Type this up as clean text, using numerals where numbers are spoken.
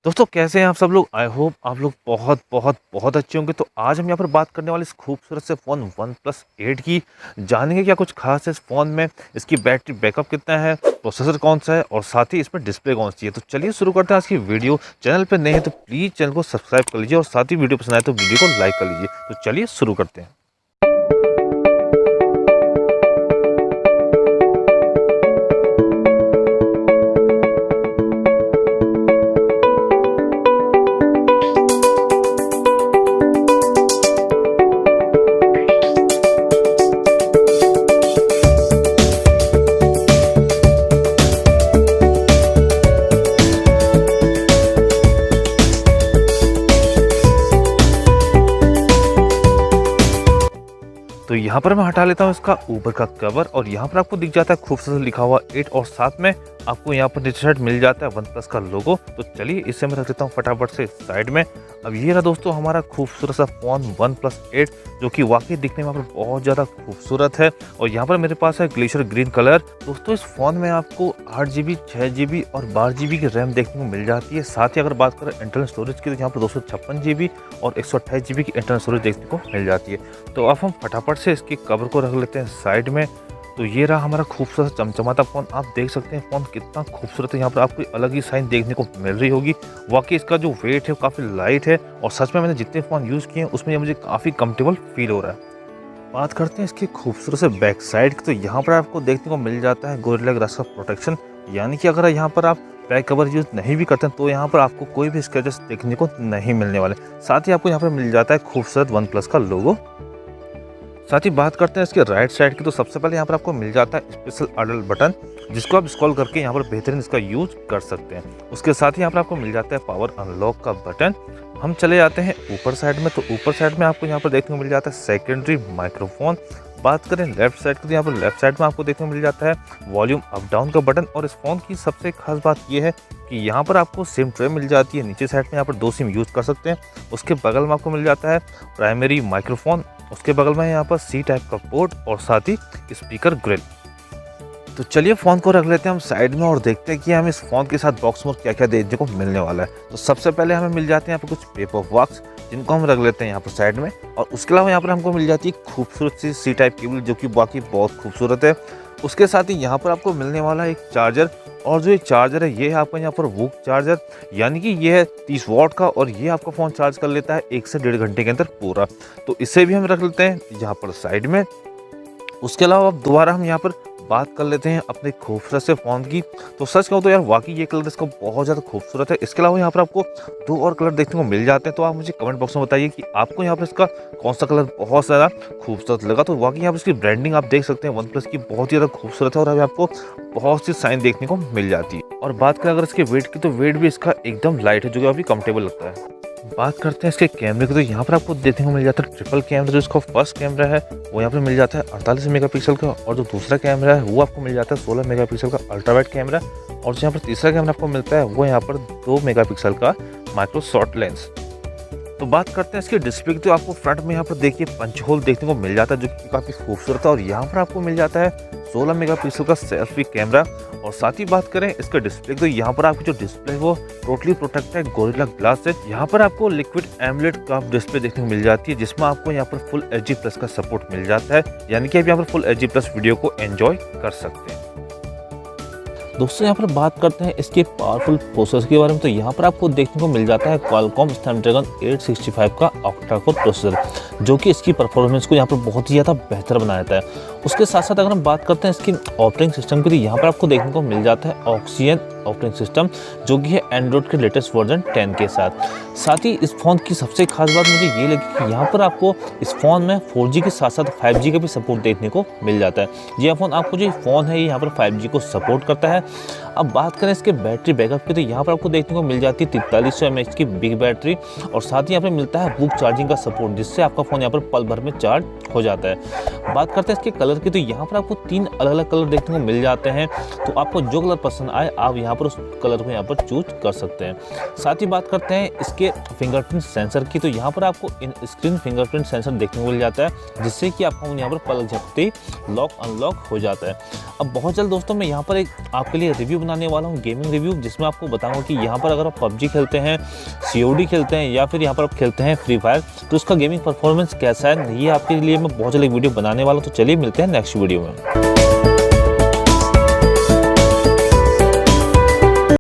दोस्तों कैसे हैं आप सब लोग। आई होप आप लोग बहुत बहुत बहुत अच्छे होंगे। तो आज हम यहाँ पर बात करने वाले इस खूबसूरत से फ़ोन वन प्लस 8 की जानेंगे क्या कुछ खास है इस फ़ोन में, इसकी बैटरी बैकअप कितना है, प्रोसेसर कौन सा है और साथ ही इसमें डिस्प्ले कौन सी है। तो चलिए शुरू करते हैं आज की वीडियो। चैनल पर नए हैं तो प्लीज़ चैनल को सब्सक्राइब कर लीजिए और साथ ही वीडियो पसंद आए तो वीडियो को लाइक कर लीजिए। तो चलिए शुरू करते हैं। तो यहाँ पर मैं हटा लेता हूँ इसका ऊपर का कवर और यहाँ पर आपको दिख जाता है खूबसूरत लिखा हुआ 8 और साथ में आपको यहाँ पर नीचे साइड मिल जाता है वन प्लस का लोगो। तो चलिए इसे मैं रख देता हूँ फटाफट से साइड में। अब ये रहा दोस्तों हमारा खूबसूरत सा फ़ोन वन प्लस 8 जो कि वाकई दिखने में यहाँ पर बहुत ज़्यादा खूबसूरत है। और यहाँ पर मेरे पास है ग्लेशियर ग्रीन कलर। दोस्तों इस फ़ोन में आपको 8GB 6GB और 12GB की रैम देखने को मिल जाती है। साथ ही अगर बात करें इंटरनल स्टोरेज की तो यहाँ पर 256GB और 128GB की इंटरनल स्टोरेज देखने को मिल जाती है। तो अब हम फटाफट से इसके कवर को रख लेते हैं साइड में। तो ये रहा हमारा खूबसूरत चमचमाता फ़ोन। आप देख सकते हैं फ़ोन कितना खूबसूरत है। यहाँ पर आपको अलग ही साइन देखने को मिल रही होगी। वाकई इसका जो वेट है वो काफ़ी लाइट है और सच में मैंने जितने फ़ोन यूज़ किए हैं उसमें ये मुझे काफ़ी कंफर्टेबल फील हो रहा है। बात करते हैं इसकी खूबसूरत से बैक साइड की। तो यहाँ पर आपको देखने को मिल जाता है गोरिल्ला ग्लास का प्रोटेक्शन, यानी कि अगर यहाँ पर आप बैक कवर यूज़ नहीं भी करते हैं तो यहाँ पर आपको कोई भी स्क्रैचेस देखने को नहीं मिलने वाले। साथ ही आपको यहाँ पर मिल जाता है खूबसूरत वन प्लस का लोगो। साथ ही बात करते हैं इसके राइट साइड की। तो सबसे पहले यहाँ पर आपको मिल जाता है स्पेशल अडल्ट बटन जिसको आप स्क्रॉल करके यहाँ पर बेहतरीन इसका यूज कर सकते हैं। उसके साथ ही यहाँ पर आपको मिल जाता है पावर अनलॉक का बटन। हम चले जाते हैं ऊपर साइड में। तो ऊपर साइड में आपको यहाँ पर देखने को मिल जाता है सेकेंडरी माइक्रोफोन। बात करें लेफ्ट साइड की तो यहाँ पर लेफ्ट साइड में आपको देखने को मिल जाता है वॉल्यूम अप डाउन का बटन। और इस फ़ोन की सबसे खास बात यह है कि यहाँ पर आपको सिम ट्रे मिल जाती है। नीचे साइड में यहाँ पर 2 सिम यूज़ कर सकते हैं। उसके बगल में आपको मिल जाता है प्राइमरी माइक्रोफोन। उसके बगल में यहाँ पर सी टाइप का पोर्ट और साथ ही स्पीकर ग्रिल। तो चलिए फ़ोन को रख लेते हैं हम साइड में और देखते हैं कि हमें इस फ़ोन के साथ बॉक्स में क्या क्या देखने को मिलने वाला है। तो सबसे पहले हमें मिल जाते हैं यहाँ पर कुछ पेपर वर्क्स जिनको हम रख लेते हैं यहाँ पर साइड में। और उसके अलावा यहाँ पर हमको मिल जाती है खूबसूरत सी टाइप केबल जो कि बाकी बहुत खूबसूरत है। उसके साथ ही यहाँ पर आपको मिलने वाला है एक चार्जर। और जो ये चार्जर है ये है आपका यहाँ पर वूक चार्जर, यानी कि ये है 30 वाट का और ये आपका फ़ोन चार्ज कर लेता है 1 से 1.5 घंटे के अंदर पूरा। तो इसे भी हम रख लेते हैं यहाँ पर साइड में। उसके अलावा अब दोबारा हम यहाँ पर बात कर लेते हैं अपने खूबसूरत से फ़ोन की। तो सच कहूँ तो यार वाकई ये कलर इसका बहुत ज़्यादा खूबसूरत है। इसके अलावा यहाँ पर आपको 2 और कलर देखने को मिल जाते हैं। तो आप मुझे कमेंट बॉक्स में बताइए कि आपको यहाँ पर इसका कौन सा कलर बहुत ज़्यादा खूबसूरत लगा। तो वाकई यहाँ पर इसकी ब्रांडिंग आप देख सकते हैं वन प्लस की बहुत ज़्यादा खूबसूरत है और अभी आपको बहुत सी साइन देखने को मिल जाती है। और बात करें अगर इसके वेट की तो वेट भी इसका एकदम लाइट है जो कि काफ़ी कंफर्टेबल लगता है। बात करते हैं इसके कैमरे की। तो यहाँ पर आपको देखने को मिल जाता है ट्रिपल कैमरा। जो इसका फर्स्ट कैमरा है वो यहाँ पर मिल जाता है 48 मेगापिक्सल का और जो दूसरा कैमरा है वो आपको मिल जाता है 16 मेगापिक्सल का अल्ट्रा वाइड कैमरा। और जो यहाँ पर तीसरा कैमरा आपको मिलता है वो यहाँ पर 2 मेगापिक्सल का माइक्रो शॉर्ट लेंस। तो बात करते हैं इसके डिस्प्ले की। तो आपको फ्रंट में यहाँ पर देखिए पंच होल देखने को मिल जाता है जो कि काफ़ी खूबसूरत है। और यहाँ पर आपको मिल जाता है 16 मेगापिक्सल का सेल्फी कैमरा। और साथ ही बात करें इसके डिस्प्ले तो यहाँ पर आपकी जो डिस्प्ले है वो टोटली प्रोटेक्टेड गोरिल्ला ग्लास है। यहाँ पर आपको लिक्विड एमुलेट कर्व डिस्प्ले देखने को मिल जाती है जिसमें आपको यहाँ पर फुल HD+ का सपोर्ट मिल जाता है, यानी कि आप यहाँ पर फुल HD+ वीडियो को एंजॉय कर सकते हैं। दोस्तों यहाँ पर बात करते हैं इसके पावरफुल प्रोसेसर के बारे में। तो यहाँ पर आपको देखने को मिल जाता है क्वालकॉम स्नैपड्रैगन 865 का ऑक्टा कोर प्रोसेसर जो कि इसकी परफॉर्मेंस को यहाँ पर बहुत ही ज़्यादा बेहतर बना देता है। उसके साथ साथ अगर हम बात करते हैं इसकी ऑपरेटिंग सिस्टम की तो यहाँ पर आपको देखने को मिल जाता है ऑक्सीजन ऑपरेटिंग सिस्टम जो कि है एंड्रॉइड के लेटेस्ट वर्जन 10 के साथ ही इस फ़ोन की सबसे खास बात मुझे ये लगी कि यहाँ पर आपको इस फ़ोन में 4G के साथ साथ 5G का भी सपोर्ट देखने को मिल जाता है। यह फ़ोन आपको जो फ़ोन है ये यहाँ पर 5G को सपोर्ट करता है। अब बात करें इसके बैटरी बैकअप की तो यहाँ पर आपको देखने को मिल जाती है 4300 mAh की बिग बैटरी और साथ ही यहाँ पर मिलता है बुक चार्जिंग का सपोर्ट जिससे आपका फ़ोन यहाँ पर पल भर में चार्ज हो जाता है। बात करते हैं इसके कलर की तो यहाँ पर आपको 3 अलग अलग कलर देखने को मिल जाते हैं। तो आपको जो कलर पसंद आए आप यहाँ पर उस कलर को यहाँ पर चूज कर सकते हैं। साथ ही बात करते हैं इसके फिंगरप्रिंट सेंसर की, तो यहाँ पर आपको इन स्क्रीन फिंगरप्रिंट सेंसर देखने को मिल जाता है, जिससे कि आपका यहाँ पर पलक झपकते ही लॉक अनलॉक हो जाता है। अब बहुत जल्द दोस्तों मैं यहाँ पर एक आपके लिए रिव्यू बनाने वाला हूँ, गेमिंग रिव्यू, जिसमें आपको बताऊंगा कि यहाँ पर अगर आप PUBG खेलते हैं, COD खेलते हैं या फिर यहाँ पर आप खेलते हैं फ्री फायर, तो उसका गेमिंग परफॉर्मेंस कैसा है, ये आपके लिए मैं बहुत जल्द वीडियो बनाने वाला हूँ। तो चलिए मिलते हैं नेक्स्ट वीडियो में।